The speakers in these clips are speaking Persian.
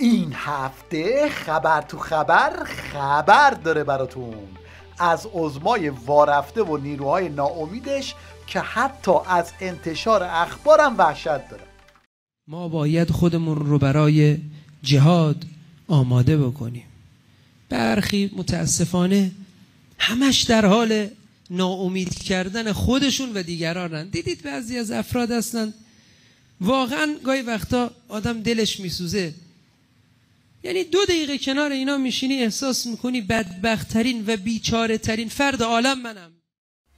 این هفته خبر تو خبر داره براتون از عظمای وارفته و نیروهای ناامیدش که حتی از انتشار اخبارم وحشت داره. ما باید خودمون رو برای جهاد آماده بکنیم. برخی متاسفانه همش در حال ناامید کردن خودشون و دیگرانن. دیدید بعضی از افراد هستن واقعا گاهی وقتا آدم دلش میسوزه، یعنی 2 دقیقه کنار اینا میشینی احساس میکنی بدبخت‌ترین و بیچاره ترین فرد عالم منم.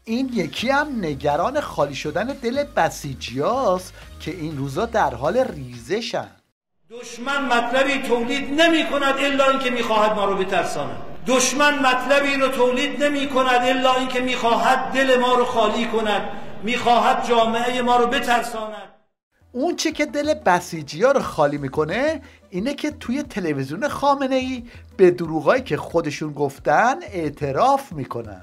این یکی هم نگران خالی شدن دل بسیجیاست که این روزا در حال ریزشن. دشمن مطلبی تولید نمی کند الا اینکه میخواهد ما رو بترساند. دشمن مطلبی رو تولید نمی کند الا اینکه میخواهد دل ما رو خالی کند، میخواهد جامعه ما رو بترساند. اون چه که دل بسیجی‌ها رو خالی میکنه اینه که توی تلویزیون خامنه‌ای به دروغایی که خودشون گفتن اعتراف میکنن.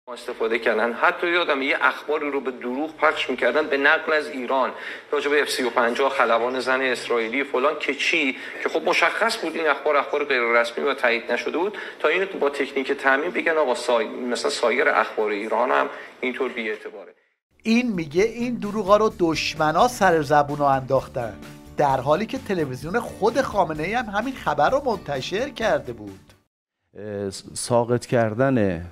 استفاده کردن، حتی یادم یه اخباری رو به دروغ پخش میکردن به نقل از ایران راجع به F-35 خلبان زن اسرائیلی فلان که چی، که خب مشخص بود این اخبار غیر رسمی و تایید نشده بود، تا اینو با تکنیک تعمیم بگن آقا مثلا سایر اخبار ایران هم اینطور بی اعتباره. این میگه این دروغا رو دشمنا سر زبونو انداختن، در حالی که تلویزیون خود خامنه‌ای هم همین خبر رو منتشر کرده بود. ساقط کردن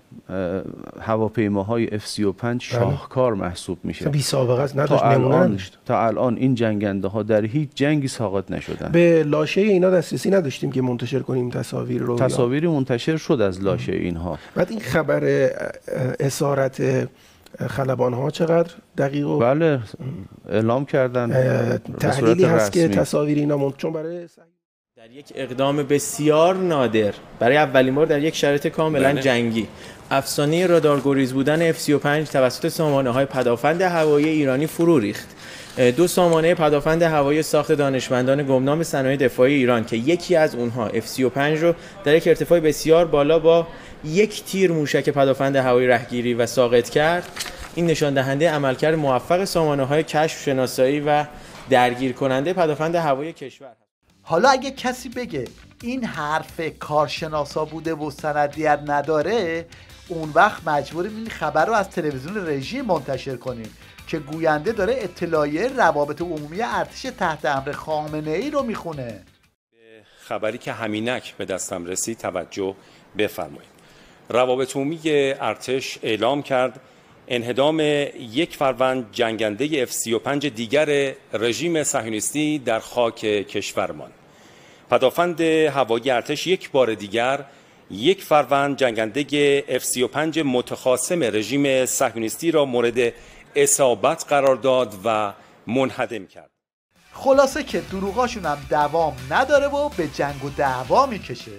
هواپیماهای F-35 شاهکار محسوب میشه. بی سابقه است، نداشت نمونه نداشت. تا الان این جنگنده ها در هیچ جنگی ساقط نشدن. به لاشه اینا دسترسی نداشتیم که منتشر کنیم تصاویر رو. تصاویری منتشر شد از لاشه اینها. بعد این خبر اسارت خلبان ها چقدر دقیق و بله اعلام کردن تحلیلی هست که تصاویر اینا چون برای در یک اقدام بسیار نادر برای اولین بار در یک شرایط کاملا جنگی افسانه رادارگریز بودن F-35 توسط سامانه‌های پدافند هوایی ایرانی فرو ریخت. 2 سامانه پدافند هوایی ساخت دانشمندان گمنام صنایع دفاعی ایران که یکی از اونها F-35 رو در یک ارتفاع بسیار بالا با 1 تیر موشک پدافند هوایی رهگیری و ساقط کرد. این نشان دهنده عملکرد موفق سامانه‌های کشف، شناسایی و درگیر کننده پدافند هوایی کشور. حالا اگه کسی بگه این حرف کارشناسا بوده و سندیت نداره، اون وقت مجبوریم این خبر رو از تلویزیون رژیم منتشر کنیم که گوینده داره اطلاعیه روابط عمومی ارتش تحت امر خامنه‌ای رو میخونه. خبری که همینک به دستم رسید توجه بفرمایید. روابط عمومی ارتش اعلام کرد انهدام 1 فروند جنگنده F-35 دیگر رژیم صهیونیستی در خاک کشورمان. پدافند هوایی ارتش یک بار دیگر 1 فروند جنگنده F-35 متخاصم رژیم صهیونیستی را مورد اصابت قرار داد و منهدم کرد. خلاصه که دروغاشون هم دوام نداره و به جنگ و دعوا میکشه.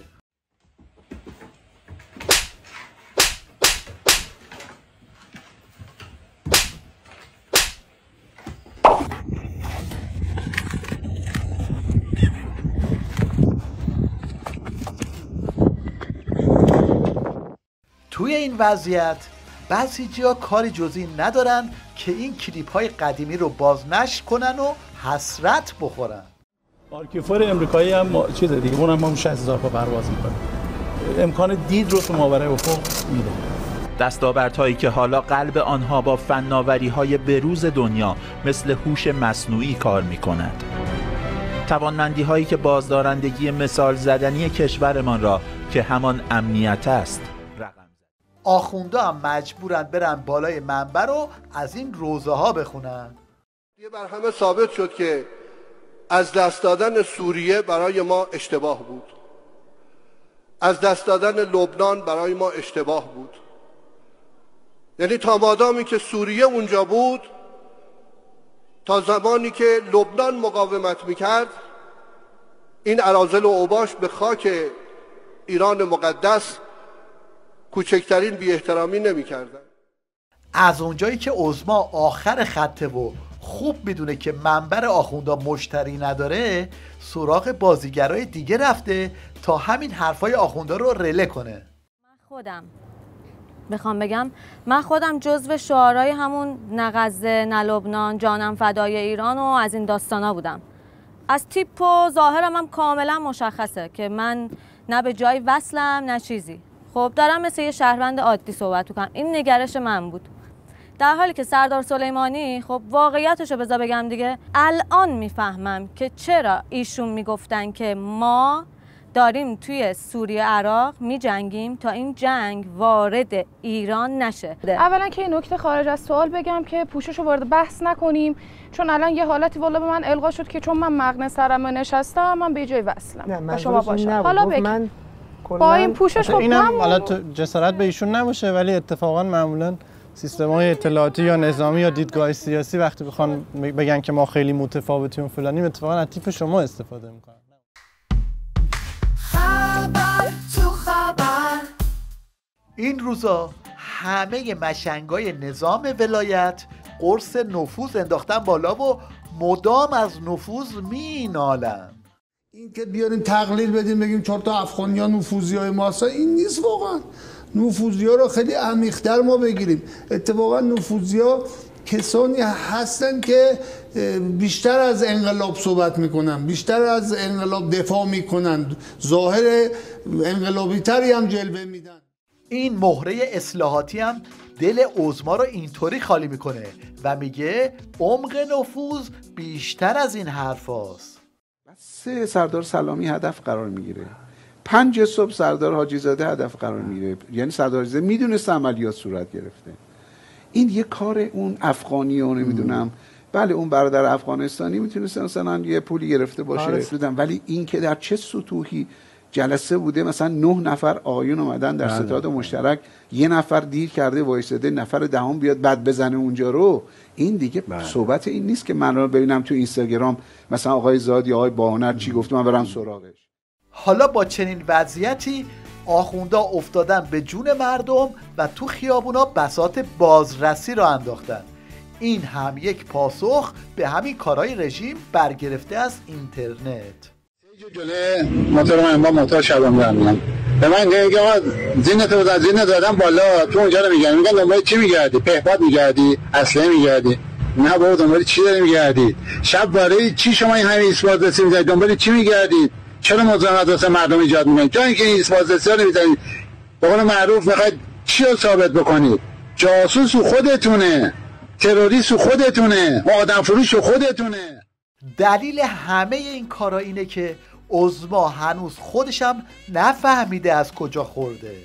توی این وضعیت بسیجی‌ها کاری جزئی ندارن که این کلیپ‌های قدیمی رو بازنشر کنن و حسرت بخورن. آرکیفور امریکایی هم چیز دیگه، اونم ما 60,000 تا پرواز می‌کنه. امکان دید رو تو ماورای افق میده. دستاوردهایی که حالا قلب آنها با فناوری‌های بروز دنیا مثل هوش مصنوعی کار می‌کند. توانمندی‌هایی که بازدارندگی مثال زدنی کشورمان را که همان امنیت است آخوندا هم مجبورن برن بالای منبر و از این روزه ها بخونن. بر همه ثابت شد که از دست دادن سوریه برای ما اشتباه بود، از دست دادن لبنان برای ما اشتباه بود. یعنی تا مادامی که سوریه اونجا بود، تا زمانی که لبنان مقاومت میکرد، این اراذل و اوباش به خاک ایران مقدس کوچکترین بی احترامی نمی کردن. از اونجایی که عظما آخر خطه و خوب میدونه که منبر آخوندا مشتری نداره، سراغ بازیگرای دیگه رفته تا همین حرفای آخوندا رو رله کنه. من خودم بخوام بگم، من خودم جزو شعارای همون نه غزه نه لبنان جانم فدای ایران و از این داستانا بودم. از تیپ و ظاهرم هم کاملا مشخصه که من نه به جای وصلم نه چیزی. خب دارم مثل یه شهروند عادی صحبت میکنم. این نگرش من بود. در حالی که سردار سلیمانی خب واقعیتشو بذار بگم دیگه، الان میفهمم که چرا ایشون میگفتن که ما داریم توی سوریه عراق میجنگیم تا این جنگ وارد ایران نشه. اولا که این نکته خارج از سوال بگم که پوششو وارد بحث نکنیم، چون الان یه حالتی والا به من القا شد که چون من مغنه سرم نشستم من به جای وصلم با شما باشم. حالا من با این پوشش خب اینم حالا جسارت به ایشون نباشه، ولی اتفاقا معمولا سیستم‌های اطلاعاتی یا نظامی یا دیدگاه سیاسی وقتی بخوان بگن که ما خیلی متفاوتیم و فلانیم، اتفاقا از تیپ شما استفاده میکنن. این روزا همه مشنگای نظام ولایت قرص نفوذ انداختن بالا و مدام از نفوذ مینالن. این که بیاریم تقلیل بدیم بگیم 4 تا افغانی‌ها نفوذی‌های ماست، این نیست واقعا. نفوذی‌ها رو خیلی عمیق‌تر ما بگیریم. اتفاقا نفوذی‌ها کسانی هستن که بیشتر از انقلاب صحبت میکنن، بیشتر از انقلاب دفاع میکنن، ظاهر انقلابی تری هم جلوه میدن. این مهره اصلاحاتی هم دل عظما رو اینطوری خالی میکنه و میگه عمق نفوذ بیشتر از این حرف هاست. 3 سردار سلامی هدف قرار میگیره، 5 صبح سردار حاجی زاده هدف قرار میگیره. یعنی سردار حاجی زاده میدونست عملیات صورت گرفته. این یه کار اون افغانی و نمیدونم، بله اون برادر افغانستانی میتونست مثلا یه پولی گرفته باشه، ولی این که در چه سطوحی جلسه بوده، مثلا 9 نفر آقایون اومدن در ستاد مشترک، یه نفر دیر کرده وایساده، نفر دهم بیاد بعد بزنه اونجا رو. این دیگه صحبت این نیست که من رو ببینم تو اینستاگرام مثلا آقای زاد یا آقای باهنر چی گفته من برم سراغش. حالا با چنین وضعیتی آخوندا افتادن به جون مردم و تو خیابونا بساط بازرسی را انداختن. این هم یک پاسخ به همین کارهای رژیم برگرفته از اینترنت. جلوی موتور من با موتور شبم دارم به من میگه آقا زینت دادم بالا، تو اونجا رو میگن دنبال چی میگردی؟ پهپاد میگردی؟ اسلحه میگردی؟ نه بابا دنبال چی داری میگردی؟ شب برای چی شما این همین اسپازرسی میزنید؟ دنبال چی میگردید؟ چرا مزاحمت واسه مردم ایجاد میکنید؟ جای اینکه این اسپازرسی رو نمیزنید به قول معروف میخواید چی رو ثابت بکنید؟ جاسوس خودتونه، تروریست خودتونه، آدم فروش خودتونه. دلیل همه این کارا اینه که عظما هنوز خودشم نفهمیده از کجا خورده.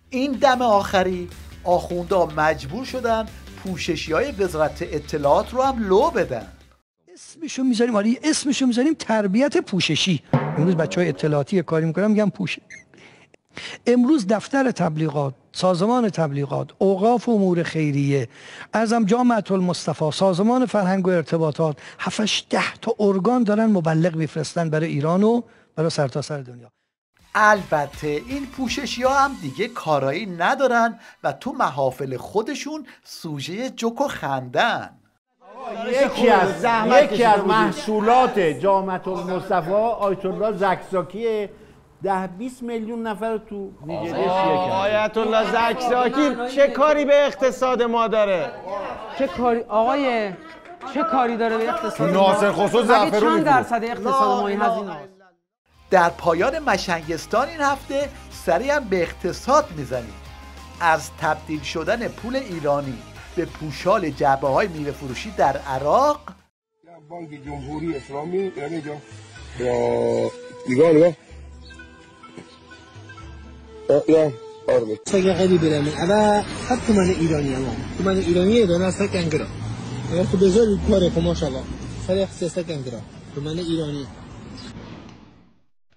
این دم آخری آخوندا مجبور شدن پوششی‌های وزارت اطلاعات رو هم لو بدن. اسمشو میذاریم، آره اسمشو میذاریم تربیت پوششی. امروز بچهای اطلاعاتی کاری میکنن میگن پوش. امروز دفتر تبلیغات، سازمان تبلیغات، اوقاف و امور خیریه، ارزم جامعه المصطفی، سازمان فرهنگ و ارتباطات، 7-8 تا ارگان دارن مبلغ میفرستن برای ایران و برای سرتاسر دنیا. البته این پوششی‌ها هم دیگه کارایی ندارن و تو محافل خودشون سوژه جوک و خندن. یکی از محصولات جامعه المصطفی آیت الله زکزاکی 10-20 میلیون نفر تو نیجریه شیعه کرد. آیت الله زکزاکی چه کاری به اقتصاد ما داره؟ چه کاری آقای چه کاری داره به اقتصاد ما؟ ناصر خسرو زعفرانی چند درصد اقتصاد ما این هزینه است؟ در پایان مشنگستان این هفته سریع هم به اقتصاد میزنیم. از تبدیل شدن پول ایرانی به پوشال جعبه‌های میوه فروشی در عراق، بانک جمهوری اسلامی یعنی جا نگاه سگه خیلی برمی اما خب تو من ایرانی تو من ایرانی دانه سکن گرا اگر تو بذاری کاره که ماشاءالله سریع 300 گرا من ایرانی.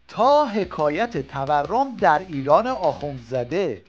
تا حکایت تورم در ایران آخوندزاده.